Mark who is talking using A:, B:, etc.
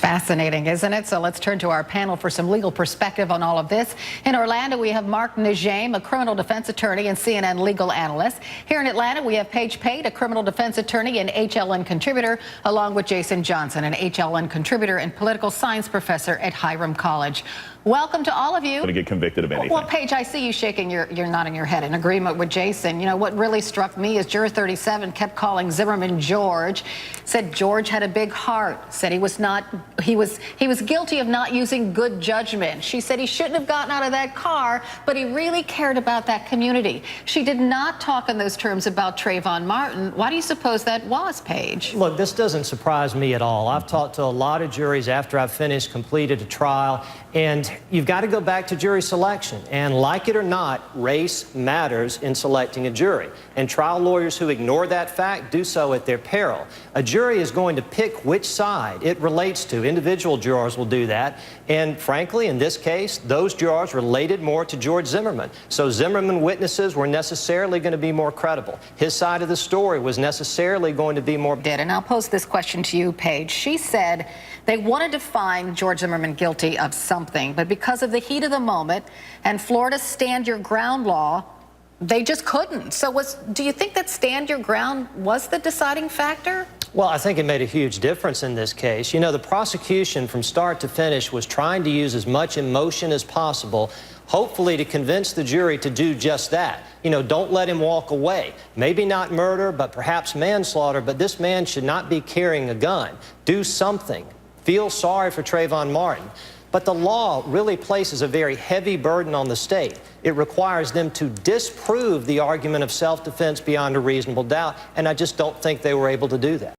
A: Fascinating, isn't it? So let's turn to our panel for some legal perspective on all of this. In Orlando, we have Mark Najim, a criminal defense attorney and CNN legal analyst. Here in Atlanta, we have Pate, a criminal defense attorney and HLN contributor, along with Jason Johnson, an HLN contributor and political science professor at Hiram College. Welcome to all of you.
B: To get convicted of anything.
A: Well, Paige, I see you shaking you're nodding your head in agreement with Jason. You know, what really struck me is Juror 37 kept calling Zimmerman George, said George had a big heart, said he was guilty of not using good judgment. She said he shouldn't have gotten out of that car, but he really cared about that community. She did not talk in those terms about Trayvon Martin. Why do you suppose that was, Paige?
C: Look, this doesn't surprise me at all. I've talked to a lot of juries after I've completed a trial, and you've got to go back to jury selection. And like it or not, race matters in selecting a jury. And trial lawyers who ignore that fact do so at their peril. A jury is going to pick which side it relates to. Individual jurors will do that. And frankly, in this case, those jurors related more to George Zimmerman. So Zimmerman witnesses were necessarily going to be more credible. His side of the story was necessarily going to be more...
A: And I'll pose this question to you, Paige. She said they wanted to find George Zimmerman guilty of something, but because of the heat of the moment and Florida's stand your ground law, they just couldn't. So do you think that stand your ground was the deciding factor?
C: Well, I think it made a huge difference in this case. You know, the prosecution from start to finish was trying to use as much emotion as possible, hopefully to convince the jury to do just that. You know, don't let him walk away. Maybe not murder, but perhaps manslaughter, but this man should not be carrying a gun. Do something. Feel sorry for Trayvon Martin. But the law really places a very heavy burden on the state. It requires them to disprove the argument of self-defense beyond a reasonable doubt, and I just don't think they were able to do that.